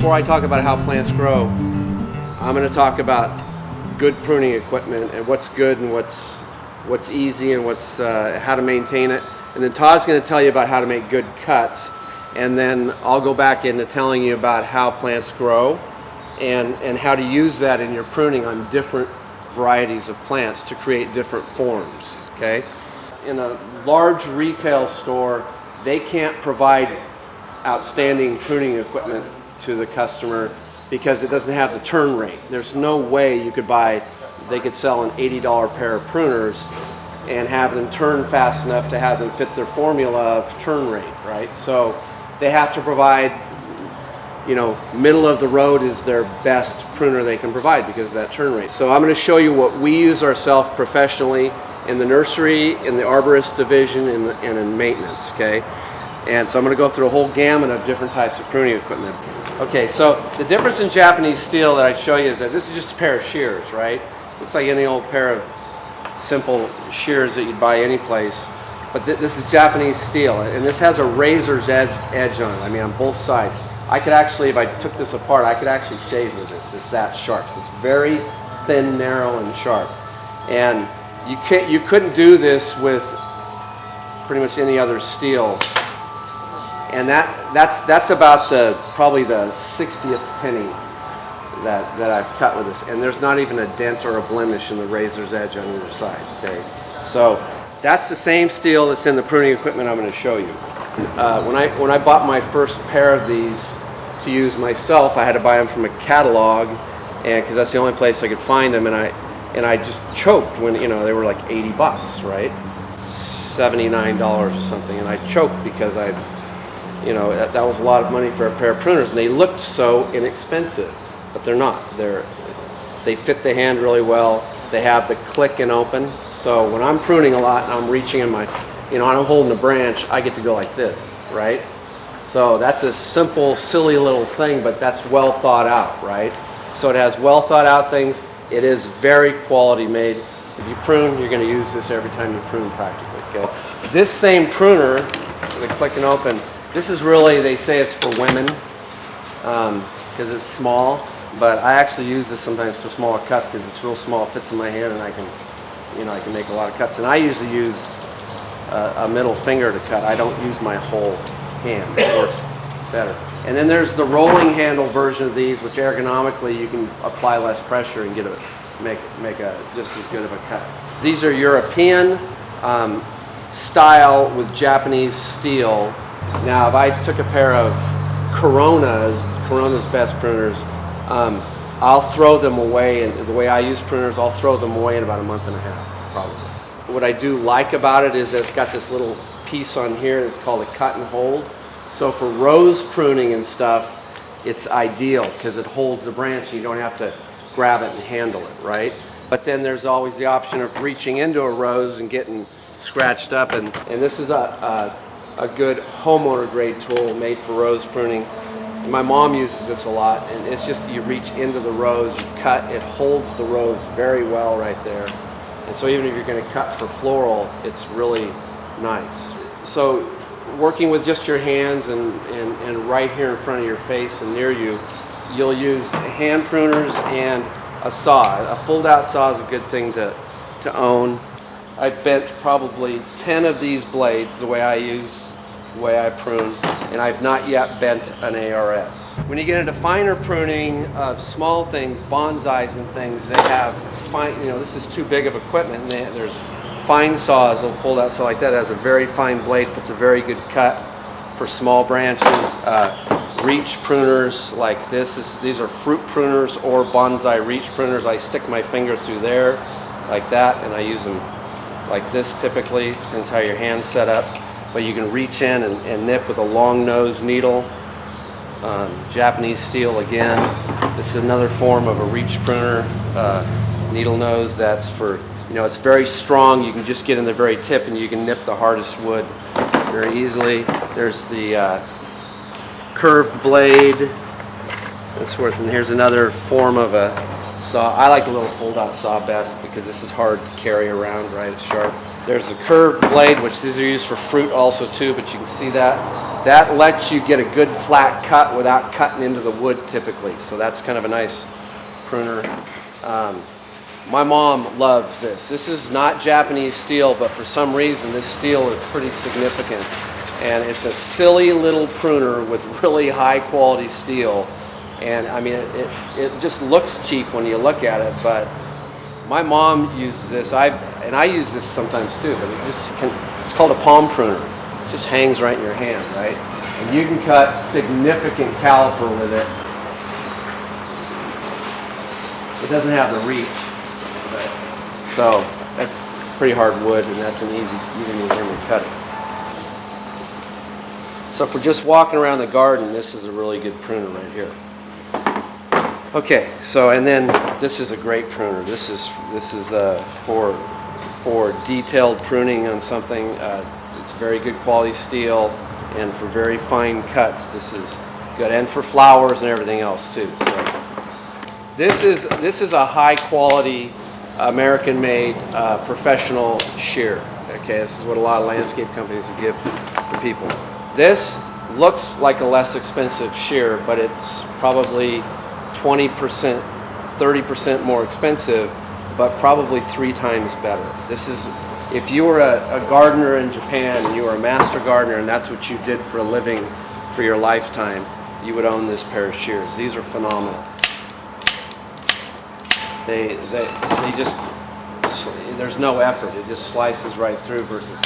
before I talk about how plants grow, I'm going to talk about good pruning equipment and what's good and what's easy and what's how to maintain it. And then Todd's going to tell you about how to make good cuts. And then I'll go back into telling you about how plants grow and how to use that in your pruning on different varieties of plants to create different forms. Okay? In a large retail store, they can't provide outstanding pruning equipment to the customer because it doesn't have the turn rate. There's no way you could they could sell an $80 pair of pruners and have them turn fast enough to have them fit their formula of turn rate, right? So they have to provide, you know, middle of the road is their best pruner they can provide because of that turn rate. So I'm going to show you what we use ourselves professionally in the nursery, in the arborist division, and in maintenance, okay? And so I'm going to go through a whole gamut of different types of pruning equipment. Okay, so the difference in Japanese steel that I'd show you is that this is just a pair of shears, right? Looks like any old pair of simple shears that you'd buy any place. But this is Japanese steel, and this has a razor's edge on it. I mean, on both sides. I could actually, if I took this apart, I could actually shave with this. It's that sharp. So it's very thin, narrow, and sharp. And you couldn't do this with pretty much any other steel. And that's about probably the 60th penny that I've cut with this. And there's not even a dent or a blemish in the razor's edge on either side. Okay, so that's the same steel that's in the pruning equipment I'm going to show you. When I bought my first pair of these to use myself, I had to buy them from a catalog, and because that's the only place I could find them, and I just choked when, you know, they were like 80 bucks, right? $79 or something, and I choked because you know, that was a lot of money for a pair of pruners, and they looked so inexpensive, but they're not. They fit the hand really well. They have the click and open. So when I'm pruning a lot and I'm reaching in my, you know, and I'm holding a branch, I get to go like this, right? So that's a simple, silly little thing, but that's well thought out, right? So it has well thought out things. It is very quality made. If you prune, you're going to use this every time you prune practically, okay? This same pruner, the click and open, this is really, they say it's for women because it's small, but I actually use this sometimes for smaller cuts because it's real small, it fits in my hand, and I can make a lot of cuts. And I usually use a middle finger to cut. I don't use my whole hand. It works better. And then there's the rolling handle version of these, which ergonomically you can apply less pressure and make just as good of a cut. These are European style with Japanese steel. Now, if I took a pair of Corona's best pruners, I'll throw them away, and the way I use pruners, I'll throw them away in about a month and a half, probably. What I do like about it is that it's got this little piece on here that's called a cut and hold. So for rose pruning and stuff, it's ideal because it holds the branch and you don't have to grab it and handle it, right? But then there's always the option of reaching into a rose and getting scratched up, and this is a good homeowner grade tool made for rose pruning. My mom uses this a lot, and it's just you reach into the rose, you cut, it holds the rose very well right there. And so even if you're going to cut for floral, it's really nice. So working with just your hands and right here in front of your face and near you, you'll use hand pruners and a saw. A fold-out saw is a good thing to own. I bent probably 10 of these blades the way I prune, and I've not yet bent an ARS. When you get into finer pruning of small things, bonsais and things, they have fine, you know, this is too big of equipment, and there's fine saws, a fold out saw like that has a very fine blade, puts a very good cut for small branches. Reach pruners like this, these are fruit pruners or bonsai reach pruners. I stick my finger through there like that, and I use them like this typically, depends how your hand's set up. But you can reach in and nip with a long nose needle. Japanese steel again. This is another form of a reach pruner, needle nose. That's for, you know, it's very strong. You can just get in the very tip and you can nip the hardest wood very easily. There's the curved blade. And here's another form of a saw. I like the little fold-out saw best because this is hard to carry around, right? It's sharp. There's a curved blade, which these are used for fruit also too, but you can see that. that lets you get a good flat cut without cutting into the wood typically. So that's kind of a nice pruner. My mom loves this. This is not Japanese steel, but for some reason this steel is pretty significant. And it's a silly little pruner with really high quality steel. And I mean, it just looks cheap when you look at it, but my mom uses this. And I use this sometimes too, but it's called a palm pruner. It just hangs right in your hand, right? And you can cut significant caliper with it. It doesn't have the reach. So that's pretty hard wood, and that's an easy to cut it. So if we're just walking around the garden, this is a really good pruner right here. Okay, so and then this is a great pruner. This is for detailed pruning on something. It's very good quality steel, and for very fine cuts, this is good, and for flowers and everything else too. So this is a high quality American-made professional shear. Okay, this is what a lot of landscape companies would give for people. This looks like a less expensive shear, but it's probably 20%, 30% more expensive, but probably 3 times better. This is, if you were a gardener in Japan and you were a master gardener and that's what you did for a living for your lifetime, you would own this pair of shears. These are phenomenal. They just, there's no effort. It just slices right through versus.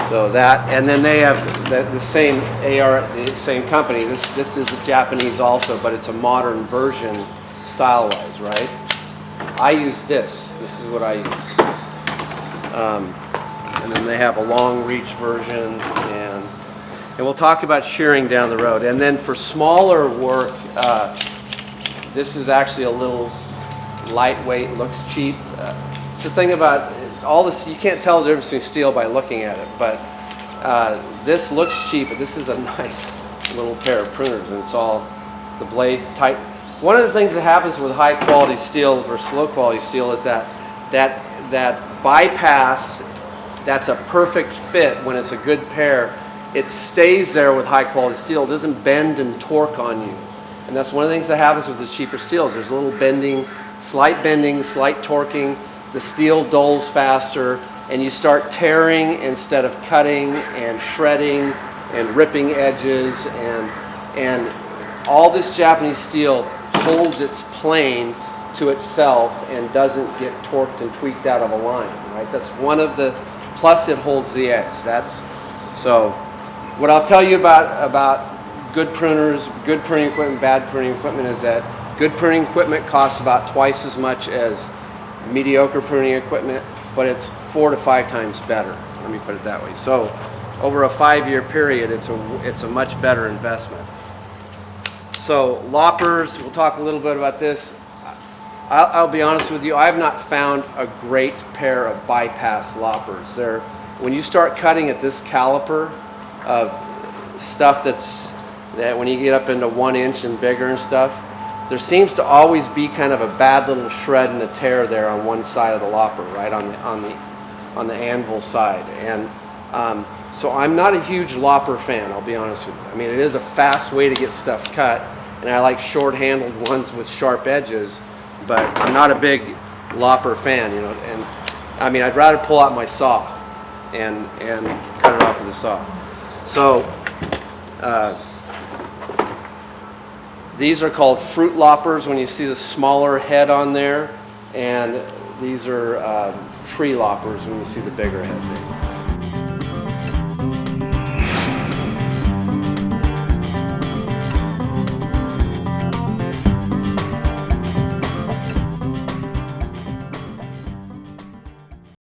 So that, and then they have the same the same company. This is a Japanese also, but it's a modern version style-wise, right? I use this. This is what I use. And then they have a long reach version, and we'll talk about shearing down the road. And then for smaller work, this is actually a little lightweight, looks cheap. It's the thing about all this, you can't tell the difference between steel by looking at it, but this looks cheap, but this is a nice little pair of pruners, and it's all the blade tight. One of the things that happens with high quality steel versus low quality steel is that bypass, that's a perfect fit when it's a good pair. It stays there with high quality steel. It doesn't bend and torque on you. And that's one of the things that happens with the cheaper steels. There's a little bending, slight torquing. The steel dulls faster, and you start tearing instead of cutting and shredding and ripping edges, and all this Japanese steel holds its plane to itself and doesn't get torqued and tweaked out of a line, right? That's one of the, plus it holds the edge. That's, so what I'll tell you about good pruners, good pruning equipment, bad pruning equipment is that good pruning equipment costs about twice as much as mediocre pruning equipment, but it's 4 to 5 times better. Let me put it that way. So over a 5-year period, it's a much better investment. So loppers, we'll talk a little bit about this. I'll be honest with you, I've not found a great pair of bypass loppers. When you start cutting at this caliper of stuff that when you get up into 1 inch and bigger and stuff, there seems to always be kind of a bad little shred and a tear there on one side of the lopper, right on the anvil side. And so I'm not a huge lopper fan, I'll be honest with you. I mean, it is a fast way to get stuff cut, and I like short-handled ones with sharp edges, but I'm not a big lopper fan, you know. And I mean, I'd rather pull out my saw and cut it off with the saw. So these are called fruit loppers when you see the smaller head on there, and these are tree loppers when you see the bigger head.